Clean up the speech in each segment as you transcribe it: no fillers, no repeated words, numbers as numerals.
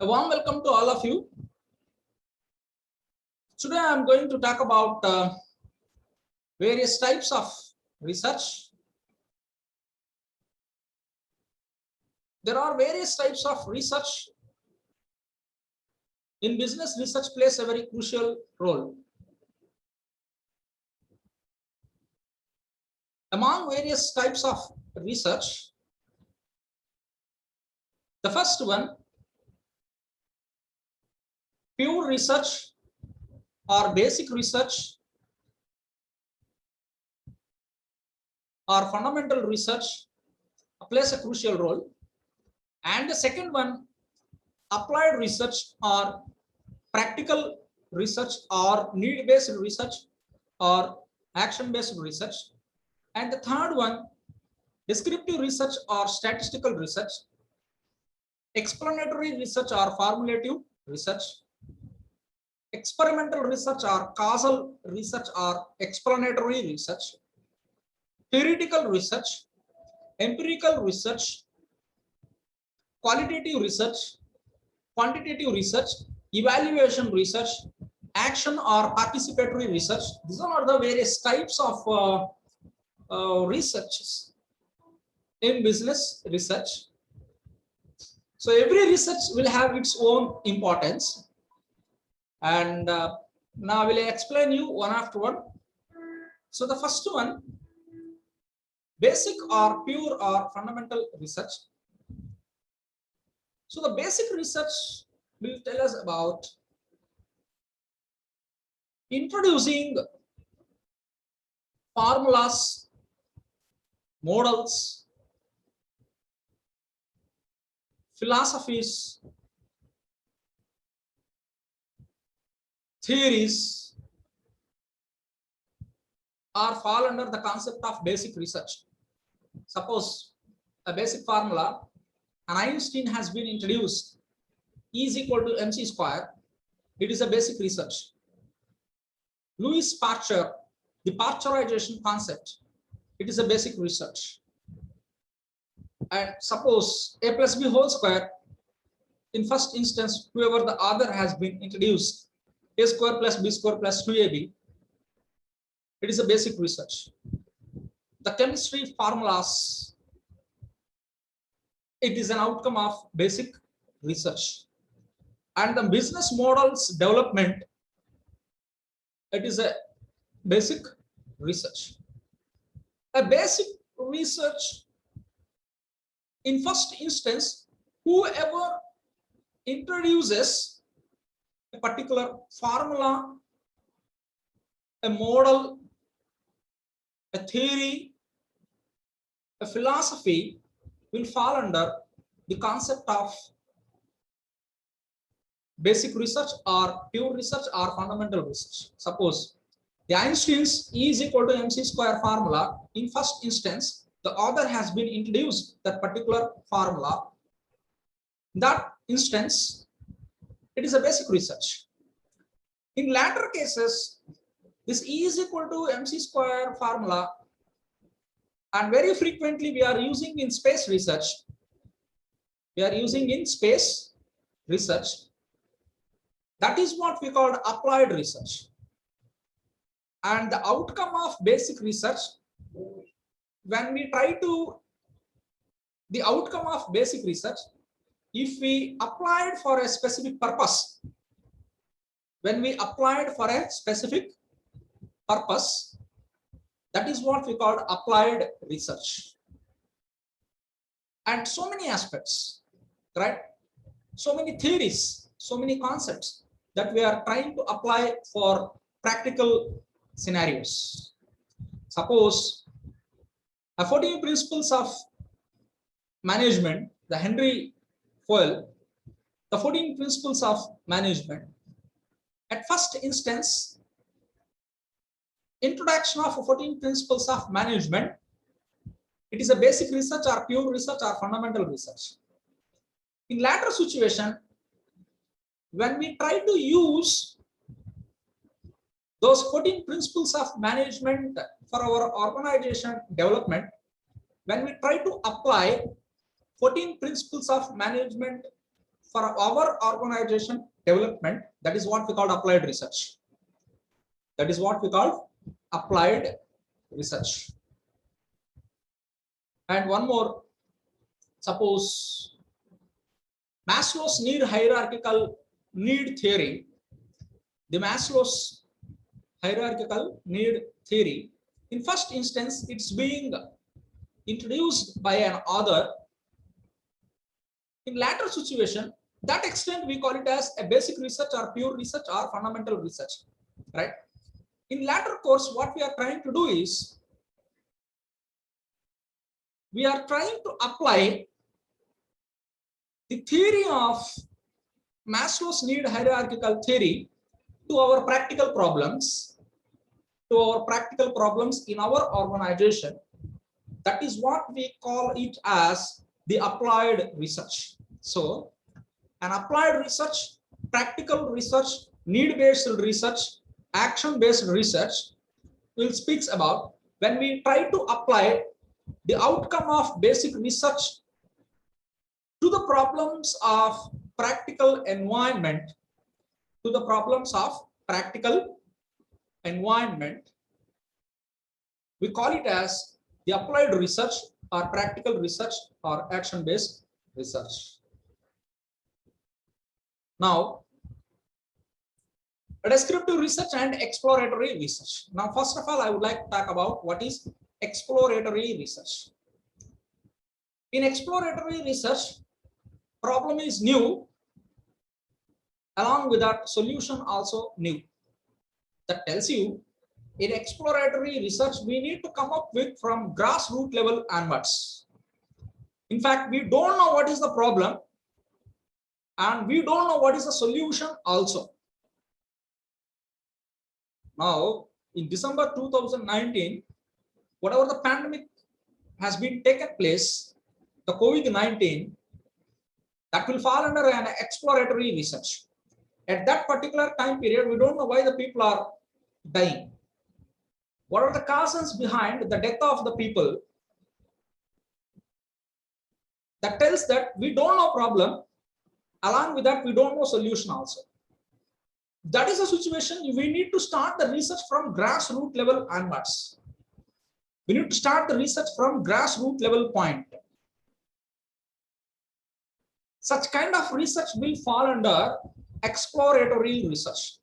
A warm welcome to all of you. Today I am going to talk about various types of research. There are various types of research. In business, research plays a very crucial role. Among various types of research, the first one, pure research or basic research or fundamental research plays a crucial role. And the second one, applied research or practical research or need-based research or action-based research. And the third one, descriptive research or statistical research, explanatory research or formulative research, experimental research or causal research or explanatory research, theoretical research, empirical research, qualitative research, quantitative research, evaluation research, action or participatory research. These are the various types of researches in business research. So every research will have its own importance, and now I will explain you one after one. So the first one, basic or pure or fundamental research. So the basic research will tell us about introducing formulas, models, philosophies, theories are fall under the concept of basic research. Suppose a basic formula, an Einstein has been introduced, E is equal to mc square. It is a basic research. Louis Pasteur, the pasteurization concept, it is a basic research. And suppose a plus b whole square, in first instance, whoever the author has been introduced, a square plus b square plus 2ab, it is a basic research. The chemistry formulas, it is an outcome of basic research. And the business models development, it is a basic research. A basic research, in first instance, whoever introduces a particular formula, a model, a theory, a philosophy will fall under the concept of basic research or pure research or fundamental research. Suppose the Einstein's E is equal to mc square formula, in first instance, the author has been introduced that particular formula. In that instance, it is a basic research. In latter cases, this E is equal to mc square formula, and very frequently we are using in space research. We are using in space research. That is what we call applied research. And the outcome of basic research, when we try to, the outcome of basic research, if we applied for a specific purpose, when we applied for a specific purpose, that is what we call applied research. And so many aspects, right? So many theories, so many concepts that we are trying to apply for practical scenarios. Suppose a 14 principles of management, the Henry Fayol, the 14 principles of management. At first instance, introduction of 14 principles of management, it is a basic research or pure research or fundamental research. In latter situation, when we try to use those 14 principles of management for our organization development, when we try to apply 14 principles of management for our organization development. That is what we call applied research. That is what we call applied research. And one more, suppose Maslow's need hierarchical need theory. The Maslow's hierarchical need theory, in first instance, it's being introduced by an author. In latter situation, that extent we call it as a basic research or pure research or fundamental research, right? In latter course, what we are trying to do is we are trying to apply the theory of Maslow's need hierarchical theory to our practical problems, in our organization. That is what we call it as the applied research. So an applied research, practical research, need-based research, action-based research will speaks about when we try to apply the outcome of basic research to the problems of practical environment, we call it as the applied research or practical research or action-based research. Now, descriptive research and exploratory research. Now, first of all, I would like to talk about what is exploratory research. In exploratory research, problem is new, along with that solution also new. That tells you in exploratory research, we need to come up with from grassroots level onwards. In fact, we don't know what is the problem and we don't know what is the solution also. Now, in December 2019, whatever the pandemic has been taken place, the COVID-19, that will fall under an exploratory research. At that particular time period, we don't know why the people are dying. What are the causes behind the death of the people? That tells that we don't know problem. Along with that, we don't know solution also. That is a situation we need to start the research from grassroots level onwards. We need to start the research from grassroots level point. Such kind of research will fall under exploratory research.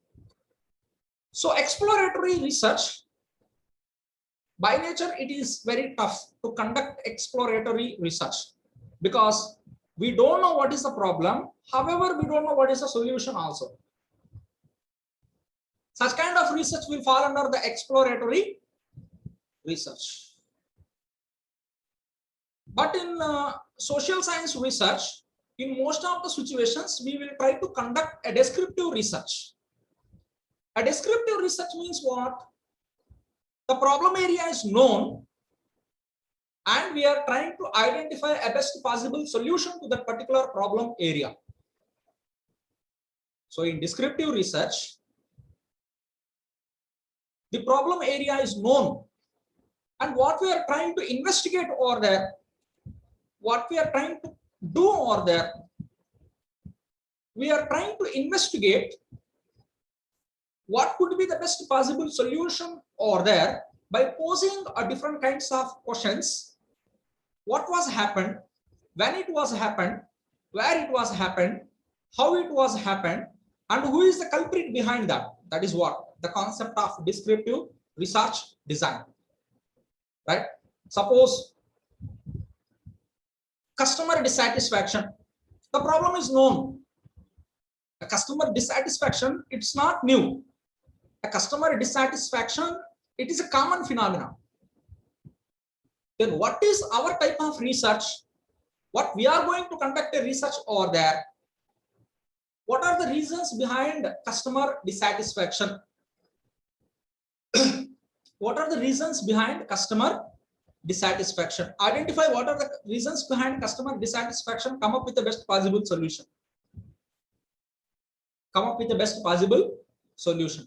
So exploratory research, by nature, it is very tough to conduct exploratory research because we don't know what is the problem. However, we don't know what is the solution also. Such kind of research will fall under the exploratory research. But in social science research, in most of the situations, we will try to conduct a descriptive research. A descriptive research means what? The problem area is known and we are trying to identify a best possible solution to that particular problem area. So in descriptive research, the problem area is known and what we are trying to investigate over there, what we are trying to do over there, we are trying to investigate what could be the best possible solution over there by posing a different kinds of questions. What was happened, when it was happened, where it was happened, how it was happened, and who is the culprit behind that. That is what the concept of descriptive research design, right? Suppose customer dissatisfaction, the problem is known. A customer dissatisfaction, it's not new. A customer dissatisfaction, it is a common phenomenon. Then what is our type of research? What we are going to conduct a research over there? What are the reasons behind customer dissatisfaction? What are the reasons behind customer dissatisfaction? Identify what are the reasons behind customer dissatisfaction, come up with the best possible solution. Come up with the best possible solution.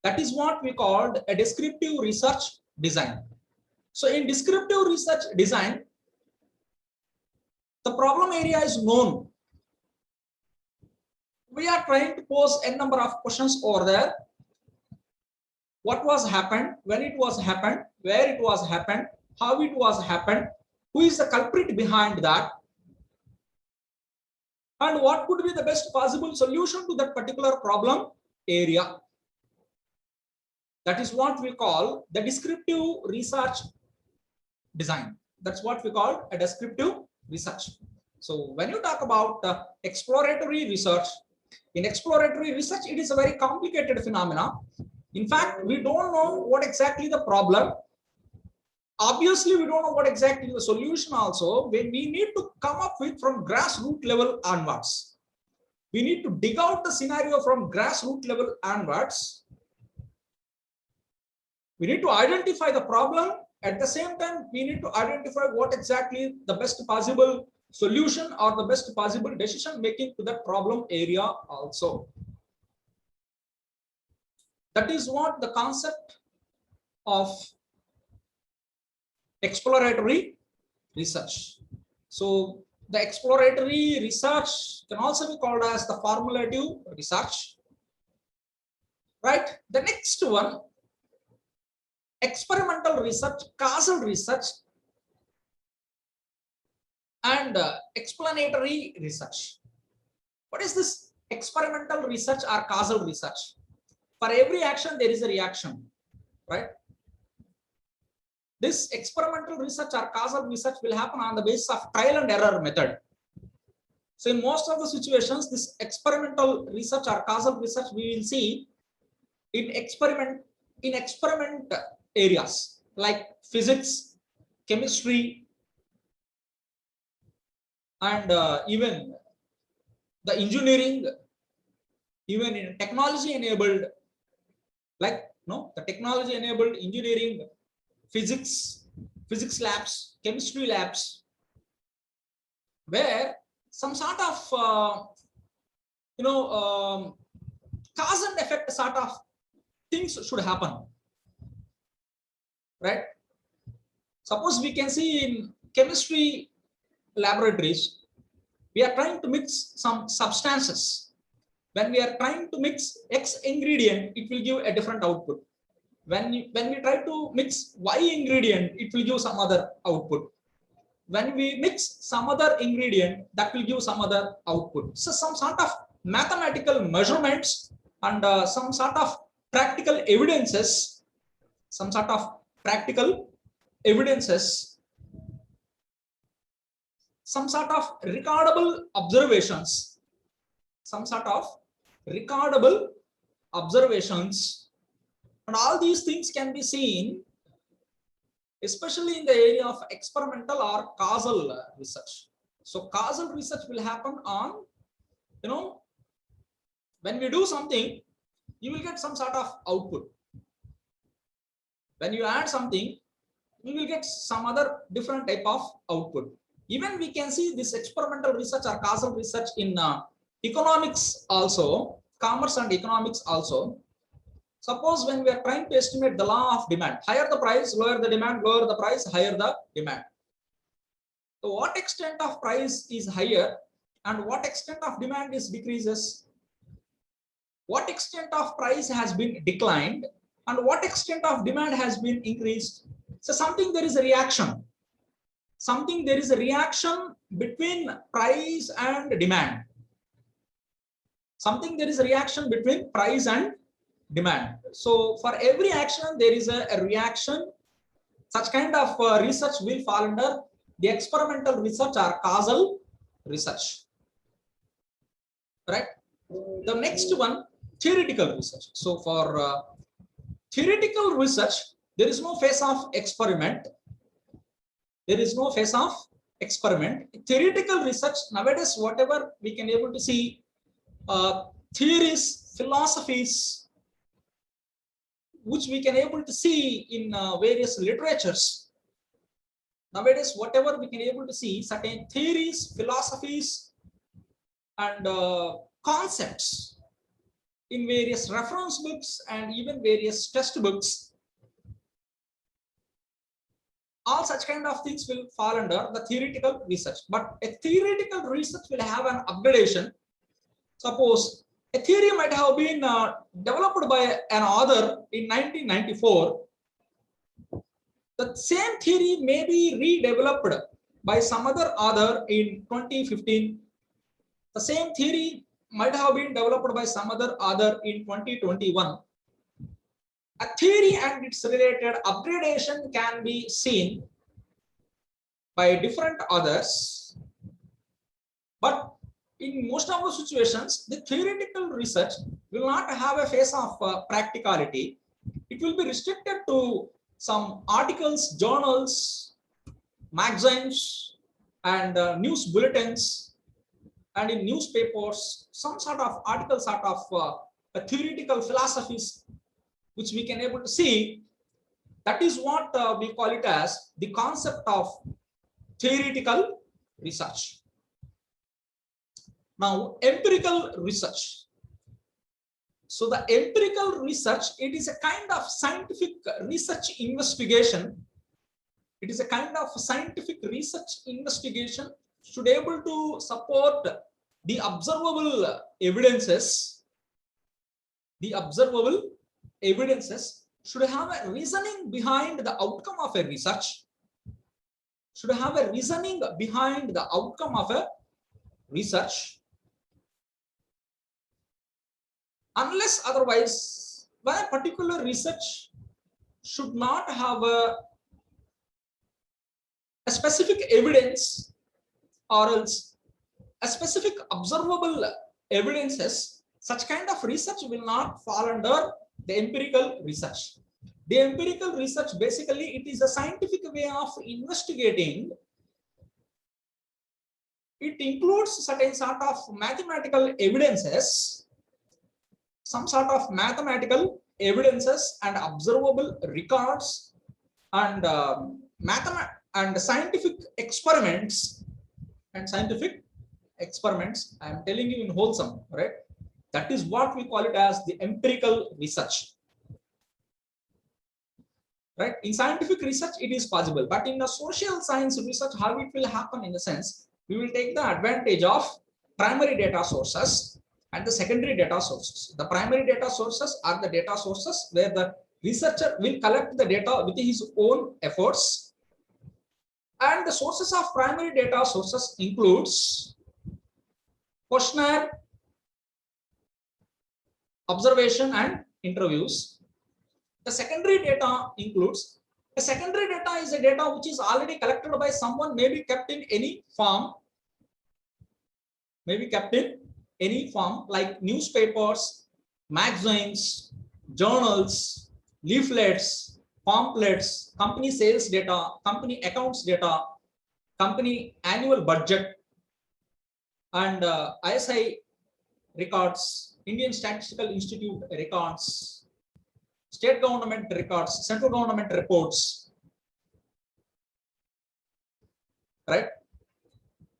That is what we called a descriptive research design. So in descriptive research design, the problem area is known we are trying to pose a number of questions over there. What was happened, when it was happened, where it was happened, how it was happened, who is the culprit behind that, and what could be the best possible solution to that particular problem area. That is what we call the descriptive research design. That's what we call a descriptive research. So when you talk about exploratory research, in exploratory research, it is a very complicated phenomena. In fact, we don't know what exactly the problem. Obviously, we don't know what exactly the solution also. When we need to come up with from grassroots level onwards. We need to dig out the scenario from grassroots level onwards. We need to identify the problem. At the same time, we need to identify what exactly the best possible solution or the best possible decision making to that problem area also. That is what the concept of exploratory research. So the exploratory research can also be called as the formulative research, right? The next one, experimental research, causal research, and explanatory research. What is this experimental research or causal research? For every action, there is a reaction, right? This experimental research or causal research will happen on the basis of trial and error method. So in most of the situations, this experimental research or causal research we will see in experiment areas like physics, chemistry, and even the engineering, even in technology enabled, like the technology enabled engineering, physics labs, chemistry labs, where some sort of cause and effect sort of things should happen, right? Suppose we can see in chemistry laboratories, we are trying to mix some substances. When we are trying to mix X ingredient, it will give a different output. When we try to mix Y ingredient, it will give some other output. When we mix some other ingredient, that will give some other output. So some sort of mathematical measurements and some sort of practical evidences, some recordable observations, and all these things can be seen especially in the area of experimental or causal research. So causal research will happen on, when we do something, you will get some sort of output. When you add something, you will get some other different type of output. Even we can see this experimental research or causal research in economics also, commerce and economics also. Suppose when we are trying to estimate the law of demand, higher the price, lower the demand, lower the price, higher the demand. So what extent of price is higher and what extent of demand is decreases? What extent of price has been declined and what extent of demand has been increased? So something there is a reaction. Something there is a reaction between price and demand. Something there is a reaction between price and demand. So for every action there is a reaction. Such kind of research will fall under the experimental research or causal research, right? The next one, theoretical research. So for theoretical research, there is no phase of experiment. There is no phase of experiment. Theoretical research, nowadays whatever we can able to see, theories, philosophies, which we can able to see in various literatures. Nowadays, whatever we can able to see, certain theories, philosophies, and concepts in various reference books and even various textbooks. All such kind of things will fall under the theoretical research. But a theoretical research will have an upgradation. Suppose A theory might have been developed by an author in 1994. The same theory may be redeveloped by some other author in 2015. The same theory might have been developed by some other author in 2021. A theory and its related upgradation can be seen by different authors, but in most of the situations, the theoretical research will not have a phase of practicality. It will be restricted to some articles, journals, magazines, and news bulletins, and in newspapers, some sort of article, sort of theoretical philosophies, which we can able to see. That is what we call it as the concept of theoretical research. Now, empirical research. So the empirical research, it is a kind of scientific research investigation. It is a kind of scientific research investigation should able to support the observable evidences. The observable evidences should have a reasoning behind the outcome of a research. Should have a reasoning behind the outcome of a research. Unless otherwise, when a particular research should not have a specific evidence or else a specific observable evidences, such kind of research will not fall under the empirical research. The empirical research, basically, it is a scientific way of investigating. It includes certain sort of mathematical evidences, some sort of mathematical evidences and observable records, and scientific experiments. And scientific experiments, I am telling you in wholesome, right? That is what we call it as the empirical research. Right? In scientific research, it is possible, but in the social science research, how it will happen in the sense, we will take the advantage of primary data sources and the secondary data sources. The primary data sources are the data sources where the researcher will collect the data with his own efforts. And the sources of primary data sources includes questionnaire, observation, and interviews. The secondary data includes, the secondary data is a data which is already collected by someone, may be kept in any form, like newspapers, magazines, journals, leaflets, pamphlets, company sales data, company accounts data, company annual budget, and ISI records, Indian Statistical Institute records, state government records, central government reports, right?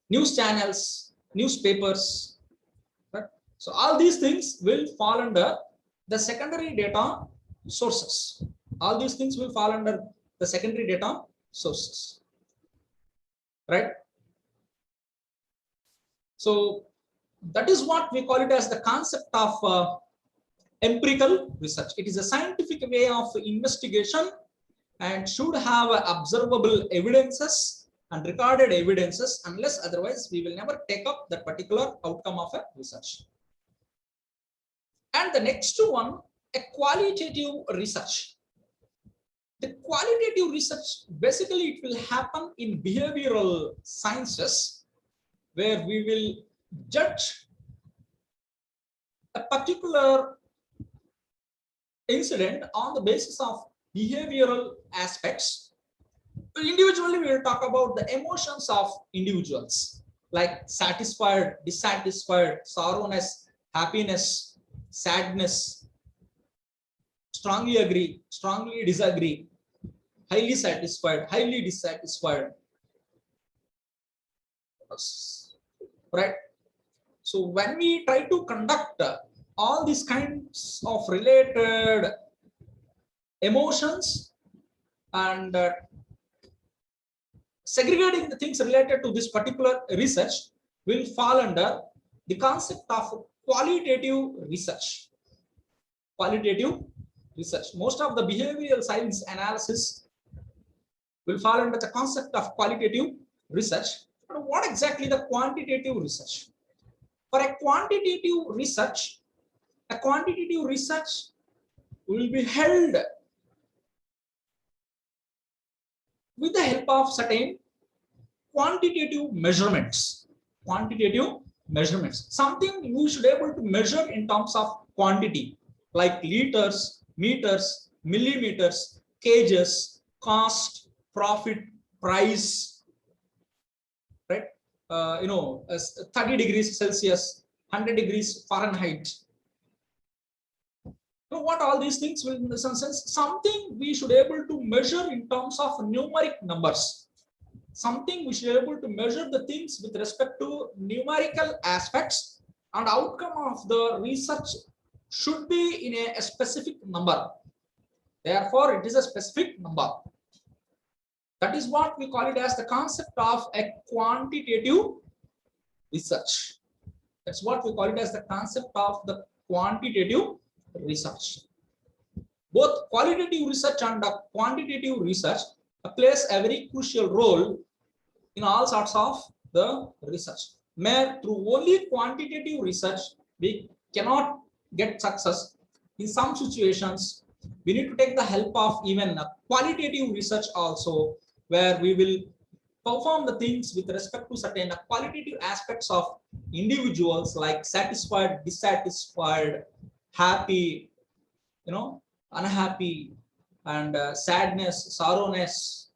News channels, newspapers, right? So all these things will fall under the secondary data sources. All these things will fall under the secondary data sources, right? So that is what we call it as the concept of empirical research. It is a scientific way of investigation and should have observable evidences and recorded evidences. Unless otherwise, we will never take up that particular outcome of a research. And the next one, a qualitative research. The qualitative research, basically it will happen in behavioral sciences, where we will judge a particular incident on the basis of behavioral aspects. Individually, we will talk about the emotions of individuals, like satisfied, dissatisfied, sorrowness, happiness, sadness, strongly agree, strongly disagree, highly satisfied, highly dissatisfied, right? So when we try to conduct all these kinds of related emotions and segregating the things related to this particular research will fall under the concept of qualitative research. Qualitative research. Most of the behavioral science analysis will fall under the concept of qualitative research. But what exactly the quantitative research? For a quantitative research will be held with the help of certain quantitative measurements. Something we should be able to measure in terms of quantity, like liters, meters, millimeters, kgs, cost, profit, price, right? 30 degrees Celsius, 100 degrees Fahrenheit. So what all these things will, in some sense, something we should be able to measure in terms of numeric numbers. Something we should be able to measure the things with respect to numerical aspects, and outcome of the research should be in a specific number. Therefore, it is a specific number. That is what we call it as the concept of a quantitative research. That's what we call it as the concept of the quantitative research. Both qualitative research and quantitative research plays a very crucial role in all sorts of the research. Through only quantitative research, we cannot get success. In some situations, we need to take the help of even qualitative research also, where we will perform the things with respect to certain qualitative aspects of individuals, like satisfied, dissatisfied, happy, unhappy, and sadness, sorrowness,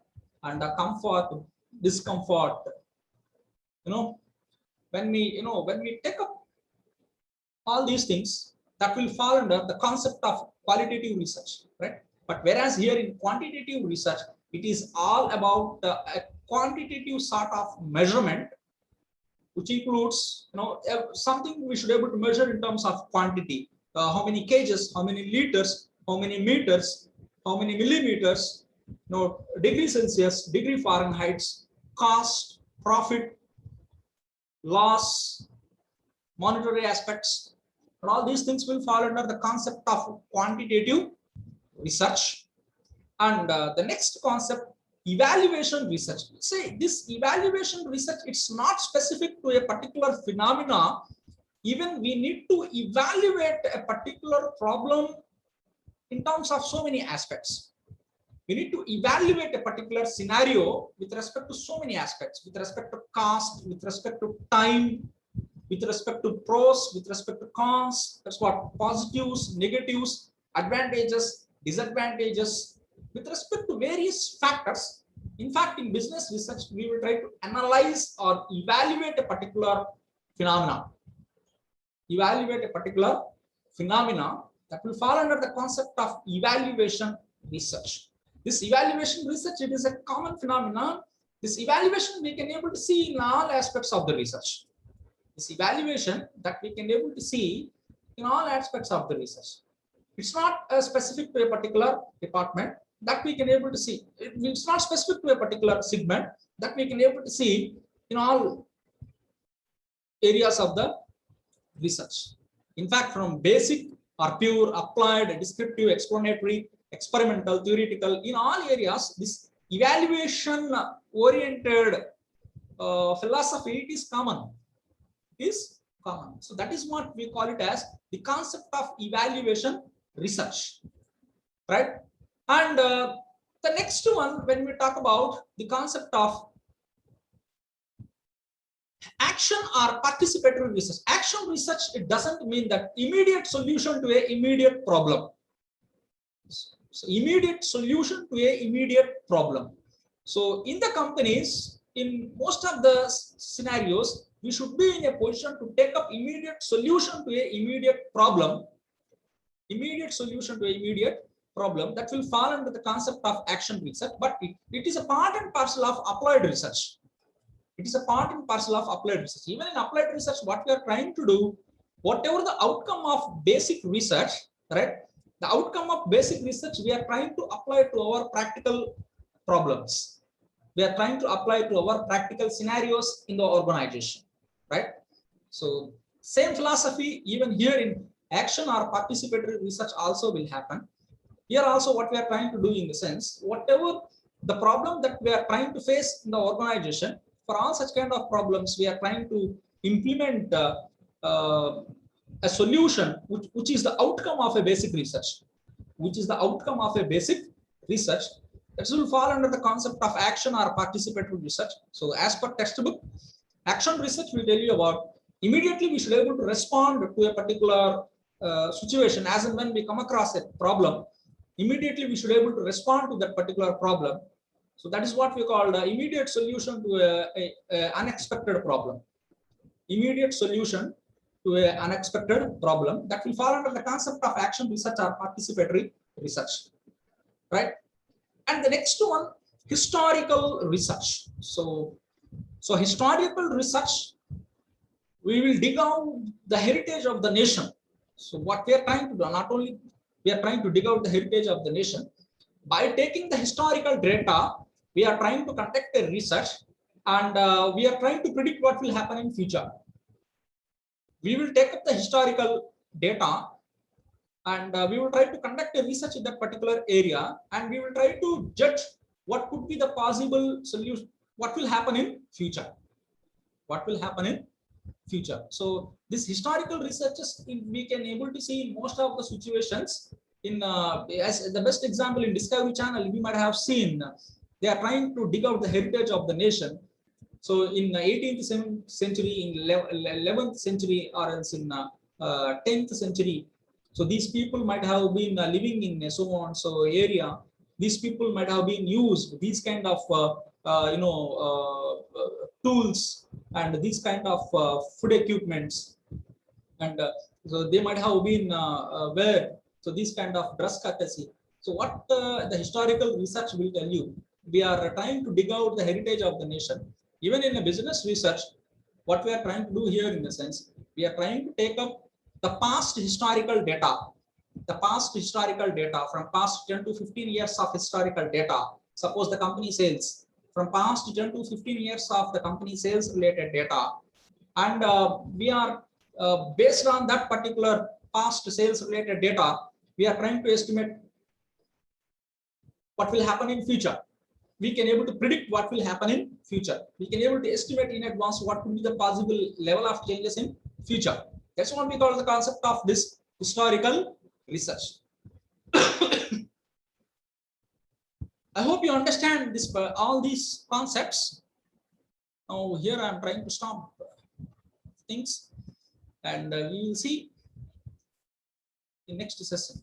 and comfort, discomfort. When we take up all these things, that will fall under the concept of qualitative research, right? But whereas here in quantitative research, it is all about a quantitative sort of measurement, which includes something we should be able to measure in terms of quantity. How many kgs, how many liters, how many meters, how many millimeters, degree Celsius, degree Fahrenheit, cost, profit, loss, monetary aspects, and all these things will fall under the concept of quantitative research. And the next concept, evaluation research. Say this evaluation research, it's not specific to a particular phenomena. Even we need to evaluate a particular problem in terms of so many aspects. We need to evaluate a particular scenario with respect to so many aspects, with respect to cost, with respect to time, with respect to pros, with respect to cons. That's what positives, negatives, advantages, disadvantages, with respect to various factors. In fact, in business research, we will try to analyze or evaluate a particular phenomena. Evaluate a particular phenomena that will fall under the concept of evaluation research. This evaluation research, it is a common phenomenon. This evaluation we can able to see in all aspects of the research. This evaluation that we can able to see in all aspects of the research. It's not specific to a particular department that we can able to see. It's not specific to a particular segment that we can able to see in all areas of the research. In fact, from basic or pure, applied, descriptive, explanatory, experimental, theoretical, in all areas, this evaluation oriented philosophy, it is common. So that is what we call it as the concept of evaluation research, right? And the next one, when we talk about the concept of action or participatory research. Action research, it doesn't mean that immediate solution to a immediate problem. So immediate solution to a immediate problem. So in the companies, in most of the scenarios, we should be in a position to take up immediate solution to a immediate problem. Immediate solution to a immediate problem, that will fall under the concept of action research, but it is a part and parcel of applied research. It is a part and parcel of applied research. Even in applied research, what we are trying to do, whatever the outcome of basic research, right? The outcome of basic research, we are trying to apply to our practical problems. We are trying to apply to our practical scenarios in the organization, right? So Same philosophy even here in action or participatory research also will happen. Here also what we are trying to do in the sense, whatever the problem that we are trying to face in the organization, for all such kind of problems, we are trying to implement uh, a solution which is the outcome of a basic research, which is the outcome of a basic research. That will fall under the concept of action or participatory research. So as per textbook, action research will tell you about immediately we should be able to respond to a particular situation as and when we come across a problem. Immediately we should be able to respond to that particular problem. So that is what we call the immediate solution to a unexpected problem. Immediate solution to an unexpected problem that will fall under the concept of action research or participatory research, right? And the next one, historical research. So historical research, we will dig out the heritage of the nation. So what we are trying to do, not only we are trying to dig out the heritage of the nation, by taking the historical data, we are trying to conduct a research, and we are trying to predict what will happen in future. We will take up the historical data, and we will try to conduct a research in that particular area, and we will try to judge what could be the possible solution, what will happen in future, what will happen in future. So this historical researches we can able to see in most of the situations. In as the best example in Discovery Channel, we might have seen they are trying to dig out the heritage of the nation. So in 18th century, in 11th century, or else in 10th century, so these people might have been living in so on so area. These people might have been used these kind of tools and these kind of food equipments, and so they might have been where so these kind of dress courtesy. So what the historical research will tell you, we are trying to dig out the heritage of the nation. Even in a business research, what we are trying to do here in the sense, we are trying to take up the past historical data, from past 10 to 15 years of historical data. Suppose the company sales, from past 10 to 15 years of the company sales related data, and we are based on that particular past sales related data, we are trying to estimate what will happen in future. We can able to predict what will happen in future. We can able to estimate in advance what could be the possible level of changes in future. That's what we call the concept of this historical research. I hope you understand this, all these concepts. Now here I am trying to stop things, and we will see in next session.